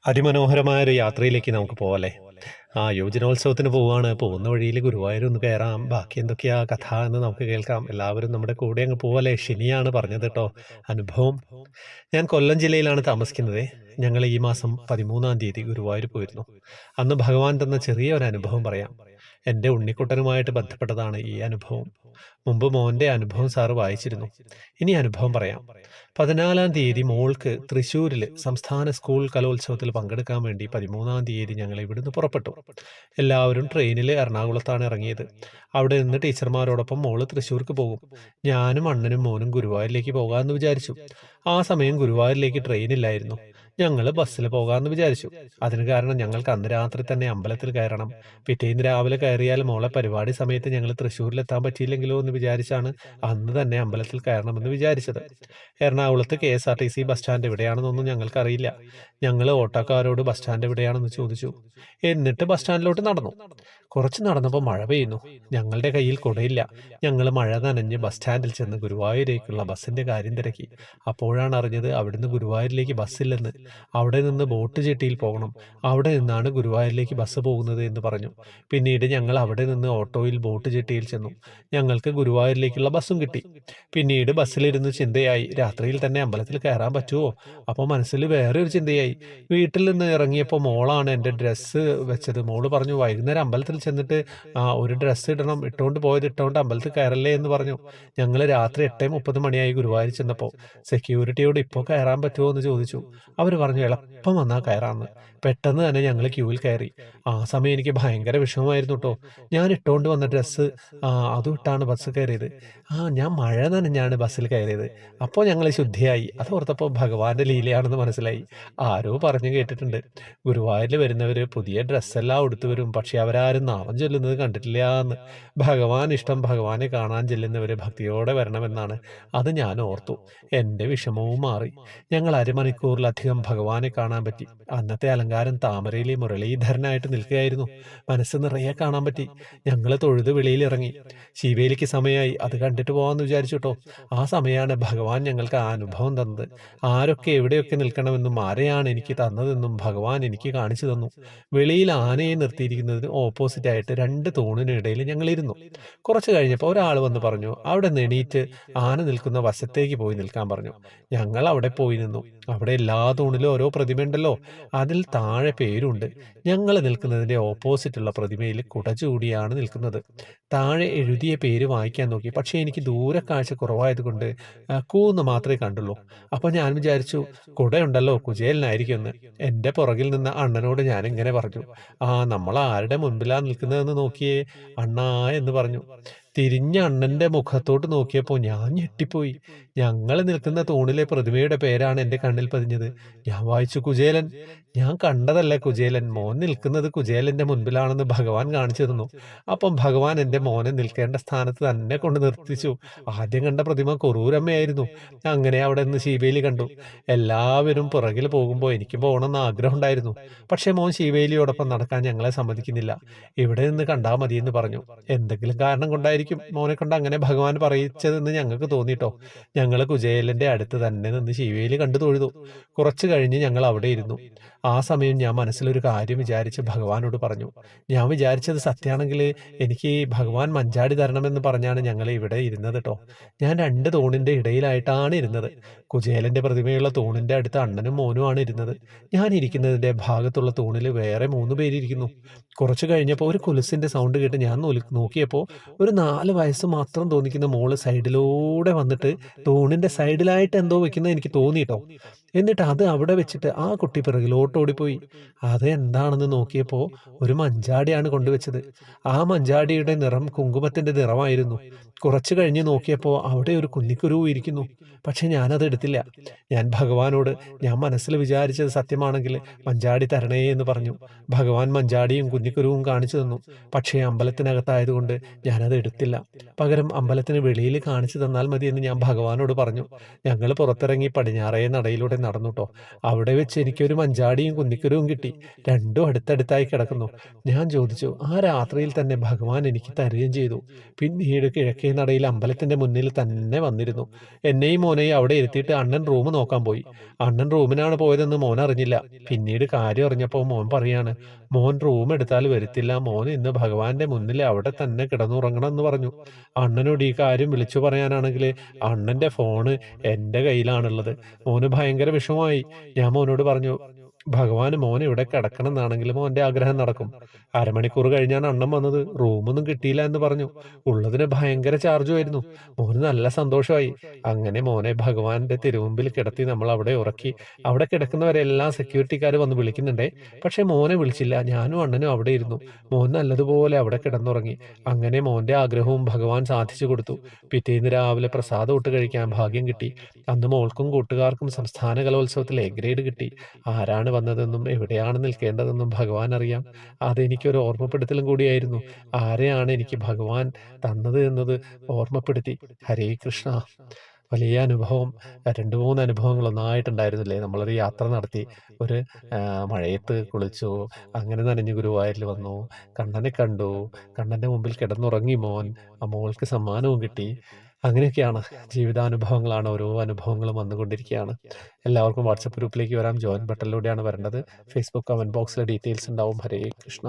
അതിമനോഹരമായ ഒരു യാത്രയിലേക്ക് നമുക്ക് പോവാല്ലേ? യുവജനോത്സവത്തിന് പോവാണ്. പോകുന്ന വഴിയിൽ ഗുരുവായൂർ ഒന്ന് കയറാം. ബാക്കി എന്തൊക്കെയാ കഥ എന്ന് നമുക്ക് കേൾക്കാം. എല്ലാവരും നമ്മുടെ കൂടെ അങ്ങ് പോവല്ലേ? ഷിനിയാണ് പറഞ്ഞത് ട്ടോ അനുഭവം. ഞാൻ കൊല്ലം ജില്ലയിലാണ് താമസിക്കുന്നതേ. ഞങ്ങൾ ഈ മാസം 13-ാം തീയതി ഗുരുവായൂർ പോയിരുന്നു. അന്ന് ഭഗവാൻ തന്ന ചെറിയ ഒരു അനുഭവം പറയാം. എൻ്റെ ഉണ്ണിക്കുട്ടനുമായിട്ട് ബന്ധപ്പെട്ടതാണ് ഈ അനുഭവം. മുമ്പ് മോൻ്റെ അനുഭവം സാറ് വായിച്ചിരുന്നു. ഇനി അനുഭവം പറയാം. 14-ാം തീയതി മോൾക്ക് തൃശ്ശൂരിൽ സംസ്ഥാന സ്കൂൾ കലോത്സവത്തിൽ പങ്കെടുക്കാൻ വേണ്ടി 13-ാം തീയതി ഞങ്ങൾ ഇവിടുന്ന് പുറപ്പെട്ടു. എല്ലാവരും ട്രെയിനിൽ എറണാകുളത്താണ് ഇറങ്ങിയത്. അവിടെ നിന്ന് ടീച്ചർമാരോടൊപ്പം മോള് തൃശ്ശൂർക്ക് പോകും. ഞാനും അണ്ണനും മോനും ഗുരുവായൂരിലേക്ക് പോകാമെന്ന് വിചാരിച്ചു. ആ സമയം ഗുരുവായൂരിലേക്ക് ട്രെയിനില്ലായിരുന്നു. ഞങ്ങൾ ബസ്സിൽ പോകാമെന്ന് വിചാരിച്ചു. അതിന് കാരണം ഞങ്ങൾക്ക് അന്ന് രാത്രി തന്നെ അമ്പലത്തിൽ കയറണം. പിറ്റേന്ന് രാവിലെ കയറിയാൽ മോളെ പരിപാടി സമയത്ത് ഞങ്ങൾ തൃശ്ശൂരിലെത്താൻ പറ്റിയില്ലെങ്കിലോ എന്ന് വിചാരിച്ചാണ് അന്ന് തന്നെ അമ്പലത്തിൽ കയറണമെന്ന് വിചാരിച്ചത്. എറണാകുളത്ത് KSRTC ബസ് സ്റ്റാൻഡ് എവിടെയാണെന്നൊന്നും ഞങ്ങൾക്കറിയില്ല. ഞങ്ങൾ ഓട്ടോക്കാരോട് ബസ് സ്റ്റാൻഡ് എവിടെയാണെന്ന് ചോദിച്ചു. എന്നിട്ട് ബസ് സ്റ്റാൻഡിലോട്ട് നടന്നു. കുറച്ച് നടന്നപ്പോൾ മഴ പെയ്യുന്നു. ഞങ്ങളുടെ കയ്യിൽ കുടയില്ല. ഞങ്ങൾ മഴ നനഞ്ഞ് ബസ് സ്റ്റാൻഡിൽ ചെന്ന് ഗുരുവായൂരേക്കുള്ള ബസ്സിന്റെ കാര്യം തിരക്കി. അപ്പോഴാണ് അറിഞ്ഞത് അവിടുന്ന് ഗുരുവായൂരിലേക്ക് ബസ്സില്ലെന്ന്. അവിടെ നിന്ന് ബോട്ട് ജെട്ടിയിൽ പോകണം. അവിടെ നിന്നാണ് ഗുരുവായൂരിലേക്ക് ബസ് പോകുന്നത് എന്ന് പറഞ്ഞു. പിന്നീട് ഞങ്ങൾ അവിടെ നിന്ന് ഓട്ടോയിൽ ബോട്ട് ജെട്ടിയിൽ ചെന്നു. ഞങ്ങൾക്ക് ഗുരുവായൂരിലേക്കുള്ള ബസ്സും കിട്ടി. പിന്നീട് ബസ്സിലിരുന്ന് ചിന്തയായി, രാത്രിയിൽ തന്നെ അമ്പലത്തിൽ കയറാൻ പറ്റുമോ? അപ്പോൾ മനസ്സിൽ വേറെ ഒരു ചിന്തയായി. വീട്ടിൽ നിന്ന് ഇറങ്ങിയപ്പോൾ മോളാണ് എൻ്റെ ഡ്രസ്സ് വെച്ചത്. മോള് പറഞ്ഞു, വൈകുന്നേരം അമ്പലത്തിൽ ചെന്നിട്ട് ഒരു ഡ്രസ്സ് ഇടണം, ഇട്ടുകൊണ്ട് പോയത് ഇട്ടുകൊണ്ട് അമ്പലത്തിൽ കയറല്ലേ എന്ന് പറഞ്ഞു. ഞങ്ങൾ രാത്രി 8:30 മണിയായി ഗുരുവായൂർ ചെന്നപ്പോൾ സെക്യൂരിറ്റിയോട് ഇപ്പോൾ കയറാൻ പറ്റുമോ എന്ന് ചോദിച്ചു. അവർ പറഞ്ഞു എളുപ്പം വന്നാൽ കയറാമെന്ന്. പെട്ടെന്ന് തന്നെ ഞങ്ങൾ ക്യൂവിൽ കയറി. ആ സമയം എനിക്ക് ഭയങ്കര വിഷമമായിരുന്നു കേട്ടോ. ഞാൻ ഇട്ടുകൊണ്ട് വന്ന ഡ്രസ്സ് അതും ഇട്ടാണ് ബസ് കയറിയത്. ഞാൻ മഴ നനഞ്ഞാണ് ബസ്സിൽ കയറിയത്. അപ്പോൾ ഞങ്ങൾ ശുദ്ധിയായി. അത് ഓർത്തപ്പോൾ ഭഗവാന്റെ ലീലയാണെന്ന് മനസ്സിലായി. ആരോ പറഞ്ഞു കേട്ടിട്ടുണ്ട്, ഗുരുവായൂരിൽ വരുന്നവർ പുതിയ ഡ്രസ്സെല്ലാം ഉടുത്തു വരും, പക്ഷെ അവരാരും നാമം ചൊല്ലുന്നത് കണ്ടിട്ടില്ല എന്ന്. ഭഗവാൻ ഇഷ്ടം ഭഗവാനെ കാണാൻ ചെല്ലുന്നവർ ഭക്തിയോടെ വരണമെന്നാണ്. അത് ഞാൻ ഓർത്തു. എൻ്റെ വിഷമവും മാറി. ഞങ്ങൾ അരമണിക്കൂറിലധികം ഭഗവാനെ കാണാൻ പറ്റി. അന്നത്തെ അലങ്കാരം താമരയിലെ മുരളീധരനായിട്ട് നിൽക്കുകയായിരുന്നു. മനസ്സ് നിറയെ കാണാൻ പറ്റി. ഞങ്ങൾ തൊഴുത് വെളിയിലിറങ്ങി. ശിവേലിക്ക് സമയമായി. അത് കണ്ടിട്ട് പോകാമെന്ന് വിചാരിച്ചു കേട്ടോ. ആ സമയമാണ് ഭഗവാൻ ഞങ്ങൾക്ക് ആ അനുഭവം തന്നത്. ആരൊക്കെ എവിടെയൊക്കെ നിൽക്കണമെന്നും ആരെയാണ് എനിക്ക് തന്നതെന്നും ഭഗവാൻ എനിക്ക് കാണിച്ചു തന്നു. വെളിയിൽ ആനയെ നിർത്തിയിരിക്കുന്നതിന് ഓപ്പോസിറ്റായിട്ട് 2 തൂണിനിടയിൽ ഞങ്ങൾ ഇരുന്നു. കുറച്ച് കഴിഞ്ഞപ്പോൾ ഒരാൾ വന്ന് പറഞ്ഞു, അവിടെ നിന്ന് എണീറ്റ് ആന നിൽക്കുന്ന വശത്തേക്ക് പോയി നിൽക്കാൻ പറഞ്ഞു. ഞങ്ങൾ അവിടെ പോയി നിന്നു. അവിടെ എല്ലാ തൂണിലും ഓരോ പ്രതിമയുണ്ടല്ലോ, അതിൽ താഴെ പേരുണ്ട്. ഞങ്ങൾ നിൽക്കുന്നതിൻ്റെ ഓപ്പോസിറ്റുള്ള പ്രതിമയിൽ കുട ചൂടിയാണ് നിൽക്കുന്നത്. താഴെ എഴുതിയ പേര് വായിക്കാൻ നോക്കി, പക്ഷേ എനിക്ക് ദൂരക്കാഴ്ച കുറവായതുകൊണ്ട് കൂന്ന് മാത്രമേ കണ്ടുള്ളൂ. അപ്പോൾ ഞാൻ വിചാരിച്ചു, കുടയുണ്ടല്ലോ കുചേലനായിരിക്കുമെന്ന്. എൻ്റെ പുറകിൽ നിന്ന അണ്ണനോട് ഞാൻ ഇങ്ങനെ പറഞ്ഞു, നമ്മൾ ആരുടെ മുൻപിലാണ് നിൽക്കുന്നതെന്ന് നോക്കിയേ അണ്ണാ എന്ന് പറഞ്ഞു. തിരിഞ്ഞ അണ്ണൻ്റെ മുഖത്തോട്ട് നോക്കിയപ്പോൾ ഞാൻ ഞെട്ടിപ്പോയി. ഞങ്ങൾ നിൽക്കുന്ന തൂണിലെ പ്രതിമയുടെ പേരാണ് എൻ്റെ കണ്ണിൽ പതിഞ്ഞത്. ഞാൻ വായിച്ചു, കുചേലൻ. ഞാൻ കണ്ടതല്ല കുചേലൻ, മോൻ നിൽക്കുന്നത് കുചേലൻ്റെ മുൻപിലാണെന്ന് ഭഗവാൻ കാണിച്ചു തന്നു. അപ്പം ഭഗവാൻ എൻ്റെ മോനെ നിൽക്കേണ്ട സ്ഥാനത്ത് തന്നെ കൊണ്ട് നിർത്തിച്ചു. ആദ്യം കണ്ട പ്രതിമ കൊറൂരമ്മയായിരുന്നു. അങ്ങനെ അവിടെ നിന്ന് ശിവേലി കണ്ടു. എല്ലാവരും പുറകിൽ പോകുമ്പോൾ എനിക്ക് പോകണമെന്ന് ആഗ്രഹം ഉണ്ടായിരുന്നു. പക്ഷേ മോൻ ശിവേലിയോടൊപ്പം നടക്കാൻ ഞങ്ങളെ സമ്മതിക്കുന്നില്ല. ഇവിടെ നിന്ന് കണ്ടാൽ മതിയെന്ന് പറഞ്ഞു. എന്തെങ്കിലും കാരണം കൊണ്ടായിരിക്കും മോനെ കൊണ്ട് അങ്ങനെ ഭഗവാൻ പറയിച്ചതെന്ന് ഞങ്ങൾക്ക് തോന്നിട്ടോ. ഞങ്ങൾ കുചേലൻ്റെ അടുത്ത് തന്നെ നിന്ന് ശിവേലി കണ്ടു തൊഴുതു. കുറച്ച് കഴിഞ്ഞ് ഞങ്ങൾ അവിടെ ഇരുന്നു. ആ സമയം ഞാൻ മനസ്സിലൊരു കാര്യം വിചാരിച്ച് ഭഗവാനോട് പറഞ്ഞു. ഞാൻ വിചാരിച്ചത് സത്യമാണെങ്കിൽ എനിക്ക് ഭഗവാൻ മഞ്ചാടി തരണമെന്ന് പറഞ്ഞാണ് ഞങ്ങൾ ഇവിടെ ഇരുന്നത് കേട്ടോ. ഞാൻ 2 തൂണിൻ്റെ ഇടയിലായിട്ടാണ് ഇരുന്നത്. കുചേലൻ്റെ പ്രതിമയുള്ള തൂണിൻ്റെ അടുത്ത് അണ്ണനും മോനുമാണ് ഇരുന്നത്. ഞാൻ ഇരിക്കുന്നതിൻ്റെ ഭാഗത്തുള്ള തൂണിൽ വേറെ 3 പേരിയ്ക്കുന്നു. കുറച്ച് കഴിഞ്ഞപ്പോൾ ഒരു കുലുസിൻ്റെ സൗണ്ട് കേട്ട് ഞാൻ നോക്കിയപ്പോൾ ഒരു 4 വയസ്സ് മാത്രം തോന്നിക്കുന്ന മോള് സൈഡിലൂടെ വന്നിട്ട് തൂണിൻ്റെ സൈഡിലായിട്ട് എന്തോ വെക്കുന്നത് എനിക്ക് തോന്നിയിട്ടോ. എന്നിട്ട് അത് അവിടെ വെച്ചിട്ട് ആ കുട്ടി പിറകിലോട്ട് ഓടിപ്പോയി. അത് എന്താണെന്ന് നോക്കിയപ്പോൾ ഒരു മഞ്ചാടിയാണ് കൊണ്ടുവച്ചത്. ആ മഞ്ചാടിയുടെ നിറം കുങ്കുമത്തിൻ്റെ നിറമായിരുന്നു. കുറച്ച് കഴിഞ്ഞ് നോക്കിയപ്പോൾ അവിടെ ഒരു കുന്നിക്കുരുവ് ഇരിക്കുന്നു. പക്ഷെ ഞാനത് എടുത്തില്ല. ഞാൻ ഭഗവാനോട് ഞാൻ മനസ്സിൽ വിചാരിച്ചത് സത്യമാണെങ്കിൽ മഞ്ചാടി തരണേ എന്ന് പറഞ്ഞു. ഭഗവാൻ മഞ്ചാടിയും കുന്നിക്കുരുവും കാണിച്ചു തന്നു. പക്ഷേ അമ്പലത്തിനകത്തായതുകൊണ്ട് ഞാനത് എടുത്തില്ല. പകരം അമ്പലത്തിന് വെളിയിൽ കാണിച്ചു തന്നാൽ മതിയെന്ന് ഞാൻ ഭഗവാനോട് പറഞ്ഞു. ഞങ്ങൾ പുറത്തിറങ്ങി പടിഞ്ഞാറേ നടയിലൂടെ നടന്നു ട്ടോ. അവിടെ വെച്ച് എനിക്കൊരു മഞ്ചാടിയും കുന്നിക്കുരുവും കിട്ടി. രണ്ടും അടുത്തടുത്തായി കിടക്കുന്നു. ഞാൻ ചോദിച്ചു. ആ രാത്രിയിൽ തന്നെ ഭഗവാൻ എനിക്ക് തരുകയും ചെയ്തു. പിന്നീട് കിഴക്കേ നടയിൽ അമ്പലത്തിന്റെ മുന്നിൽ തന്നെ വന്നിരുന്നു. എന്നെയും മോനെയും അവിടെ ഇരുത്തിയിട്ട് അണ്ണൻ റൂം നോക്കാൻ പോയി. അണ്ണൻ റൂമിനാണ് പോയതെന്ന് മോൻ അറിഞ്ഞില്ല. പിന്നീട് കാര്യം അറിഞ്ഞപ്പോൾ മോൻ പറയാണ്, മോൻ റൂം എടുത്താൽ വരത്തില്ല, മോൻ ഇന്ന് ഭഗവാന്റെ മുന്നിൽ അവിടെ തന്നെ കിടന്നുറങ്ങണം എന്ന് പറഞ്ഞു. അണ്ണനോട് ഈ കാര്യം വിളിച്ചു പറയാനാണെങ്കിൽ അണ്ണന്റെ ഫോണ് എൻ്റെ കയ്യിലാണുള്ളത്. മോന് ഭയങ്കര വിഷമമായി. ഞാൻ മോനോട് പറഞ്ഞു, ഭഗവാന് മോൻ ഇവിടെ കിടക്കണം എന്നാണെങ്കിൽ മോന്റെ ആഗ്രഹം നടക്കും. അരമണിക്കൂർ കഴിഞ്ഞാണ് അണ്ണൻ വന്നത്. റൂമൊന്നും കിട്ടിയില്ല എന്ന് പറഞ്ഞു. ഉള്ളതിന് ഭയങ്കര ചാർജുമായിരുന്നു. മോന് നല്ല സന്തോഷമായി. അങ്ങനെ മോനെ ഭഗവാന്റെ തിരുമുമ്പിൽ കിടത്തി നമ്മൾ അവിടെ ഉറക്കി. അവിടെ കിടക്കുന്നവരെല്ലാം സെക്യൂരിറ്റിക്കാർ വന്ന് വിളിക്കുന്നുണ്ടേ. പക്ഷെ മോനെ വിളിച്ചില്ല. ഞാനും അണ്ണനും അവിടെ ഇരുന്നു. മോൻ നല്ലതുപോലെ അവിടെ കിടന്നുറങ്ങി. അങ്ങനെ മോന്റെ ആഗ്രഹവും ഭഗവാൻ സാധിച്ചു കൊടുത്തു. പിറ്റേന്ന് രാവിലെ പ്രസാദം ഇട്ട് കഴിക്കാൻ ഭാഗ്യം കിട്ടി. അന്ന് മോൾക്കും കൂട്ടുകാർക്കും സംസ്ഥാന കലോത്സവത്തിൽ എ ഗ്രേഡ് കിട്ടി. ആരാണ് വന്നതെന്നും എവിടെയാണ് നിൽക്കേണ്ടതെന്നും ഭഗവാൻ അറിയാം. അതെനിക്കൊരു ഓർമ്മപ്പെടുത്തലും കൂടിയായിരുന്നു. ആരെയാണ് എനിക്ക് ഭഗവാൻ തന്നത് എന്നത് ഓർമ്മപ്പെടുത്തി. ഹരേ കൃഷ്ണ. വലിയ അനുഭവം. 2, 3 അനുഭവങ്ങൾ ഒന്നായിട്ടുണ്ടായിരുന്നില്ലേ. നമ്മളൊരു യാത്ര നടത്തി. ഒരു മഴയത്ത് കുളിച്ചു. അങ്ങനെ നനഞ്ഞ് ഗുരുവായൂരിൽ വന്നു. കണ്ണനെ കണ്ടു. കണ്ണൻ്റെ മുമ്പിൽ കിടന്നുറങ്ങി മോൻ. ആ മോൾക്ക് സമ്മാനവും കിട്ടി. അങ്ങനെയൊക്കെയാണ് ജീവിതാനുഭവങ്ങളാണ്. ഓരോ അനുഭവങ്ങളും വന്നുകൊണ്ടിരിക്കുകയാണ്. എല്ലാവർക്കും വാട്സപ്പ് ഗ്രൂപ്പിലേക്ക് വരാം. ജോയിൻ ബട്ടണിലൂടെയാണ് വരേണ്ടത്. ഫേസ്ബുക്ക് കമൻറ്റ് ബോക്സിലെ ഡീറ്റെയിൽസ് ഉണ്ടാവും. ഹരേ കൃഷ്ണ.